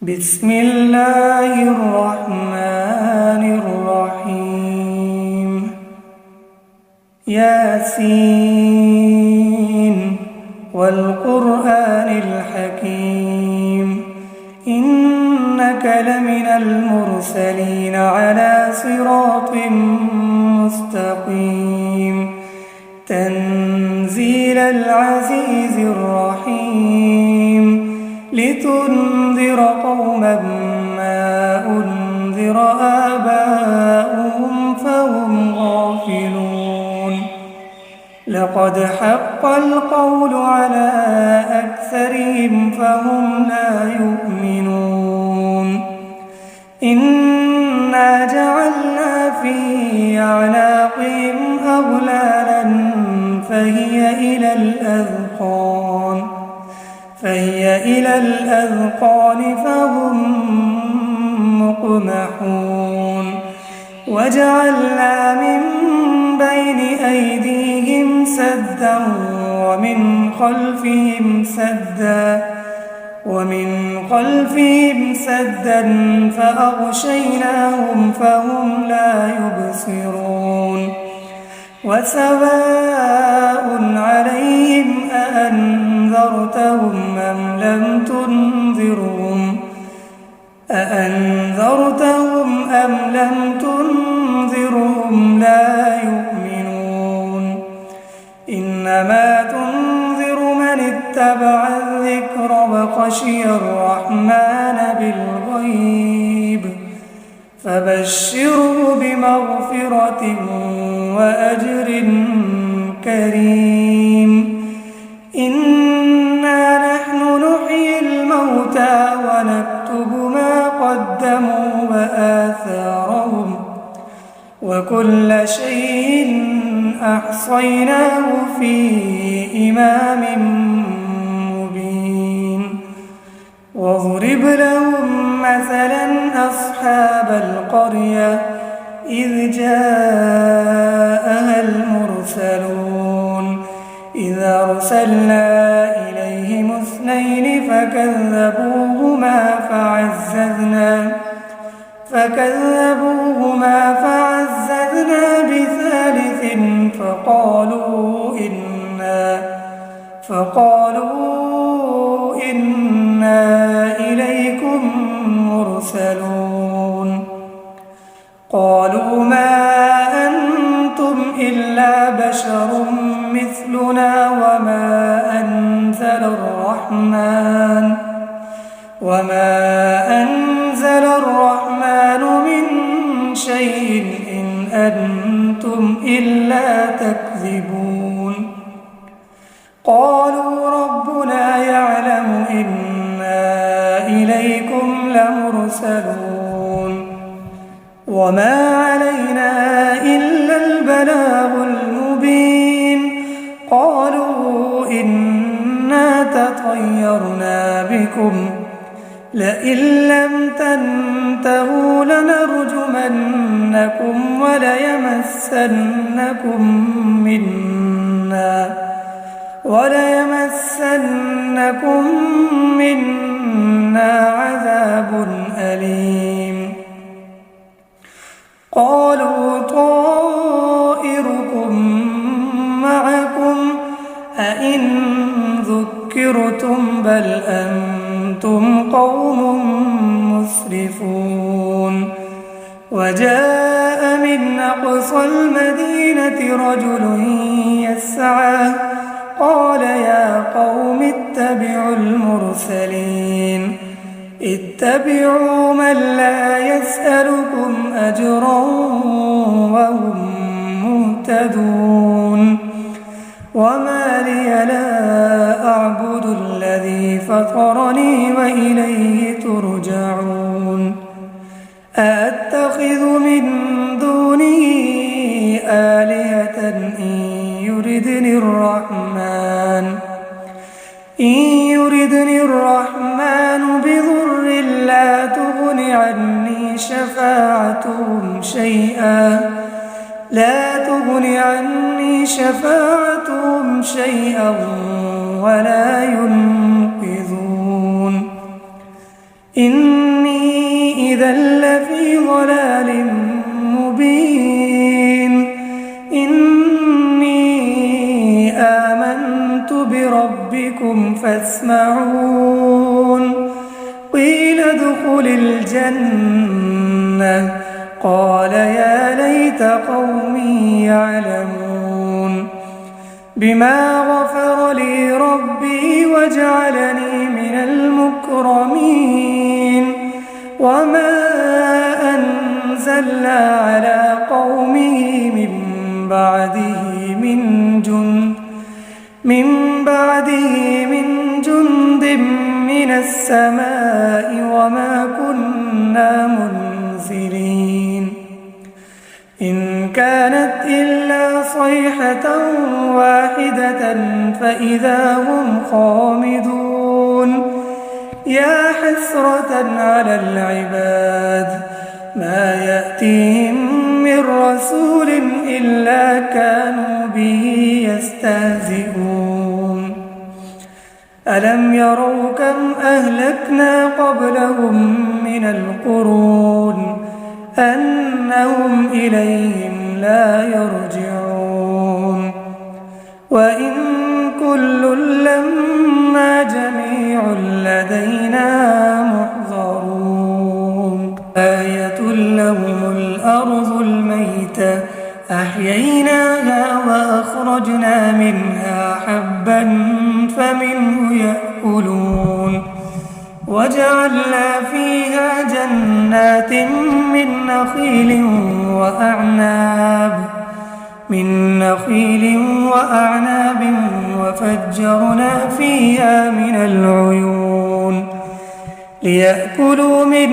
بسم الله الرحمن الرحيم ياسين والقرآن الحكيم إنك لمن المرسلين على صراط مستقيم تنزيل العزيز الرحيم لتنذر قوما ما أنذر آباؤهم فهم غافلون لقد حق القول على أكثرهم فهم لا يؤمنون إنا جعلنا في أعناقهم أغلالا فهي إلى الأذقان فهم مقمحون وجعلنا من بين أيديهم سدا ومن خلفهم سدا فأغشيناهم فهم لا يبصرون وسواء عليهم أأنذرتهم أم لم تنذرهم لا يؤمنون إنما تنذر من اتبع الذكر وخشي الرحمن بالغيب فبشره بمغفرة وأجر كريم إنا نحن نحيي الموتى ونكتب ما قدموا وآثارهم وكل شيء أحصيناه في إمام مبين واضرب لهم مثلا أصحاب القرية إذ جاءها المرسلون إذ أرسلنا إليهم 2 فكذبوهما فعززنا بثالث فقالوا إنا إليكم مرسلون قالوا ما أنتم إلا بشر مثلنا وما أنزل الرحمن من شيء إن أنتم إلا تكذبون قالوا ربنا يعلم إنا إليكم لمرسلون وما علينا إلا البلاغ المبين قالوا إنا تطيرنا بكم لئن لم تنتهوا لنرجمنكم وليمسنكم منا عذاب أليم قالوا طائركم معكم أئن ذكرتم بل أنتم قوم مسرفون وجاء من أقصى المدينة رجل يسعى قال يا قوم اتبعوا المرسلين اتبعوا من لا يسألكم أجرا وهم مهتدون وما لي لا أعبد الذي فطرني وإليه ترجعون أأتخذ من دونه آلهة إن يردني الرحمن بضر لا تغن عني شفاعتهم شيئا ولا ينقذون إني إذا لفي ضلال مبين إني آمنت بربكم فاسمعون قيل ادخل الجنة قال يا ليت قومي يعلمون بما غفر لي ربي وجعلني من المكرمين وما أنزلنا على قومه من بعده من جند من السماء وما كنا منزلين إن كانت إلا صيحة واحدة فإذا هم خامدون يا حسرة على العباد ما يأتيهم من رسول إلا كانوا به يستهزئون ألم يروا كم أهلكنا قبلهم من القرون أنهم إليهم لا يرجعون وإن كل لما جميع لدينا محضرون آية لهم الأرض الميتة أحييناها وأخرجنا منها حبا فمنه يأكلون وجعلنا فيها جنات من نخيل وأعناب وفجرنا فيها من العيون ليأكلوا من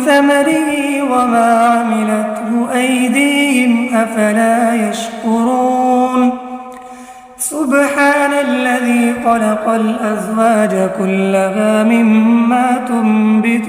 ثمره وما عملته أيديهم أفلا يشكرون سبحان الذي خلق الأزواج كلها مما تنبت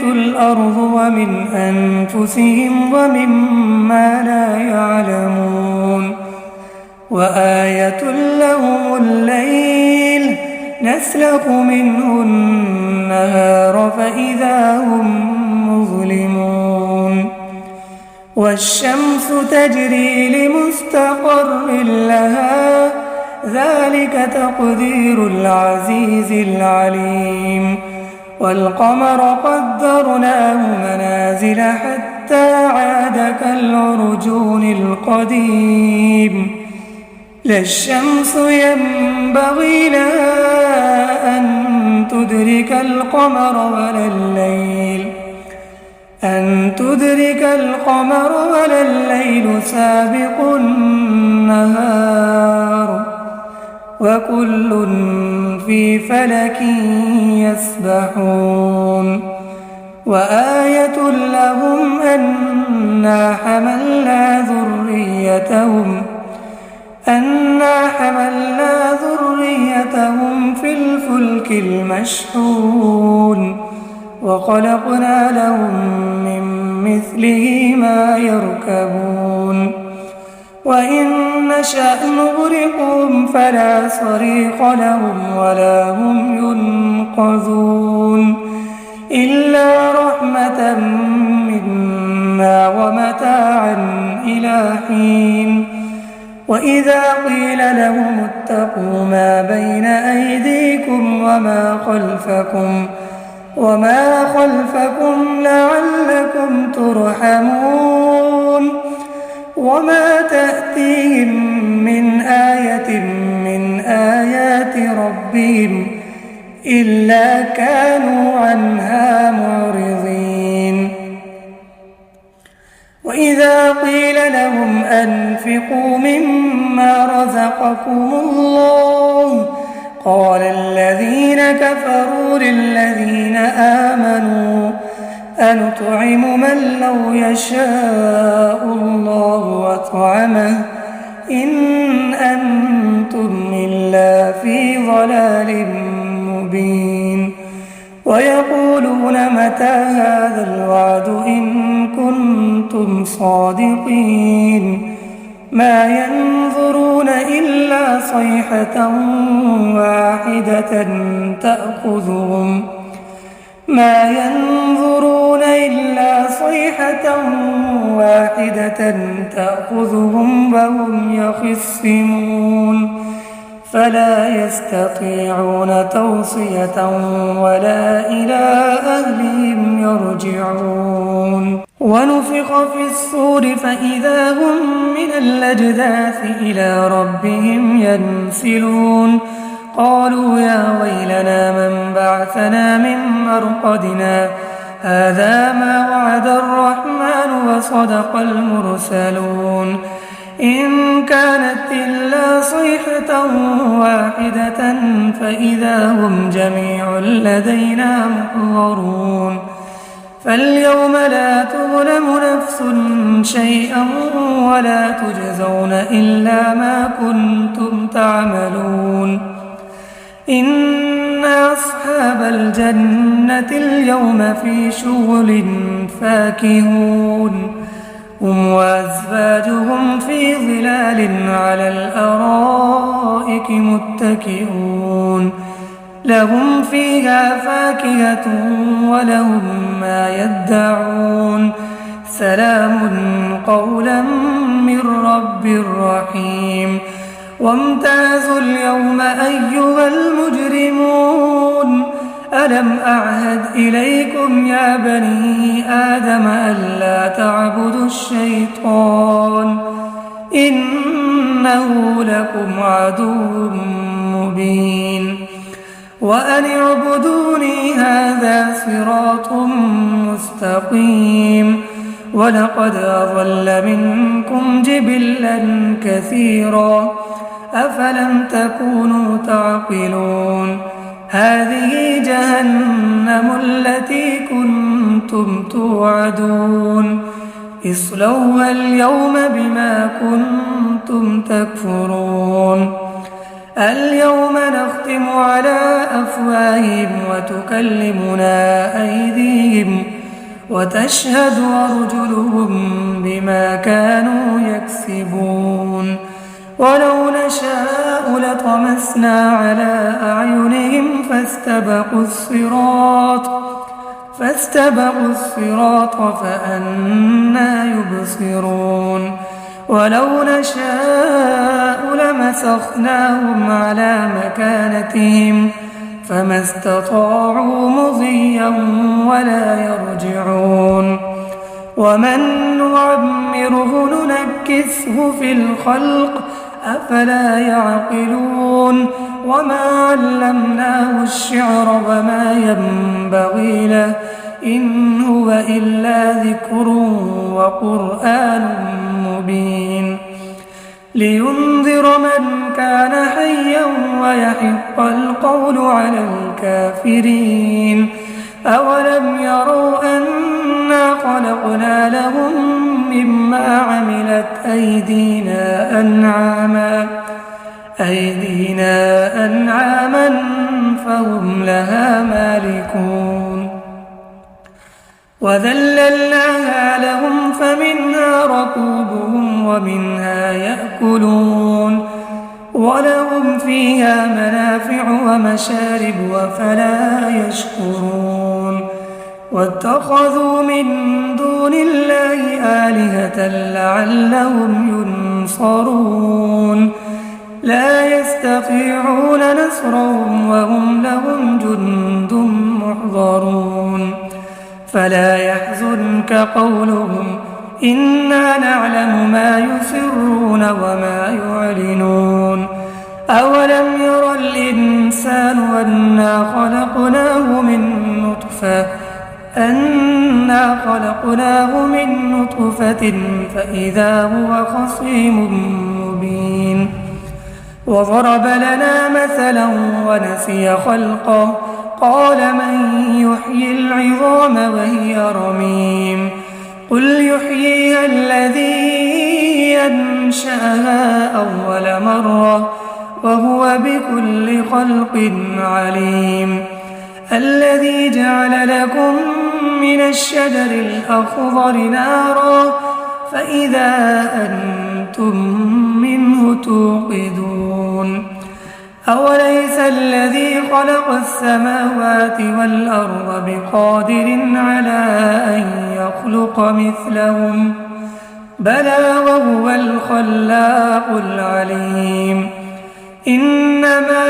الأرض ومن أنفسهم ومما لا يعلمون وآية لهم الليل نسلخ منه النهار فإذا هم مظلمون والشمس تجري لمستقر لها ذلك تقدير العزيز العليم والقمر قدرناه منازل حتى عاد كالعرجون القديم لا الشمس ينبغي لها أن تدرك القمر ولا الليل سابق النهار وكل في فلك يسبحون وآية لهم أنا حملنا ذريتهم في الفلك المشحون وخلقنا لهم من مثله ما يركبون وإن نشأ نغرقهم فلا صريخ لهم ولا هم ينقذون إلا رحمة منا ومتاعا إلى حين وإذا قيل لهم اتقوا ما بين أيديكم وما خلفكم لعلكم ترحمون وما تأتيهم من آية من آيات ربهم إلا كانوا عنها معرضين وإذا قيل لهم أنفقوا مما رزقكم الله قال الذين كفروا للذين آمنوا أنطعم من لو يشاء الله أطعمه إن أنتم إلا في ضلال مبين ويقولون متى هذا الوعد إن كنتم صادقين ما ينظرون إلا صيحة واحدة تأخذهم وهم يخصمون فلا يستطيعون توصية ولا إلى أهلهم يرجعون ونفخ في الصور فإذا هم من الأجداث إلى ربهم ينسلون قالوا يا ويلنا من بعثنا من مرقدنا هذا ما وعد الرحمن وصدق المرسلون إن كانت إلا صيحة واحدة فإذا هم جميع لدينا محضرون فاليوم لا تظلم نفس شيئا ولا تجزون إلا ما كنتم تعملون إن أصحاب الجنة اليوم في شغل فاكهون هم وأزواجهم في ظلال على الأرائك متكئون لهم فيها فاكهة ولهم ما يدعون سلام قولا من رب رحيم وامتازوا اليوم أيها المجرمون ألم أعهد إليكم يا بني آدم ألا تعبدوا الشيطان إنه لكم عدو مبين وأن اعبدوني هذا صراط مستقيم ولقد أضل منكم جبلا كثيرا أفلم تكونوا تعقلون هذه جهنم التي كنتم توعدون اصلوها اليوم بما كنتم تكفرون اليوم نختم على أفواههم وتكلمنا أيديهم وتشهد أرجلهم بما كانوا يكسبون ولو نشاء لطمسنا على أعينهم فاستبقوا الصراط فأنى يبصرون ولو نشاء لمسخناهم على مكانتهم فما استطاعوا مضيا ولا يرجعون ومن نعمره ننكسه في الخلق أفلا يعقلون وما علمناه الشعر وما ينبغي له إن هو إلا ذكر وقرآن مبين لينذر من كان حيا ويحق القول على الكافرين أولم يروا أنا خلقنا لهم مما عملت أيدينا أنعاما فهم لها مالكون وذللناها لهم فمنها ركوبهم ومنها يأكلون ولهم فيها منافع ومشارب أفلا يشكرون واتخذوا من دون الله آلهة لعلهم ينصرون لا يستطيعون نصرهم وهم لهم جند محضرون فلا يحزنك قولهم إنا نعلم ما يسرون وما يعلنون أولم ير الإنسان أنا خلقناه من نطفة فإذا هو خصيم مبين وضرب لنا مثلا ونسي خلقه قال من يحيي العظام وهي رميم قل يحييها الذي أنشأها أول مرة وهو بكل خلق عليم الذي جعل لكم من الشجر الأخضر نارا فإذا أنتم أنتم منه توقدون أوليس الذي خلق السماوات والأرض بقادر على أن يخلق مثلهم بلى وهو الخلاق العليم إنما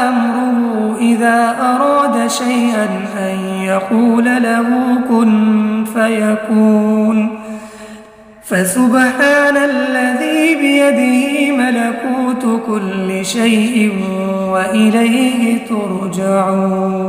أمره إذا أراد شيئا أن يقول له كن فيكون فسبحان الذي بيده ملكوت كل شيء وإليه ترجعون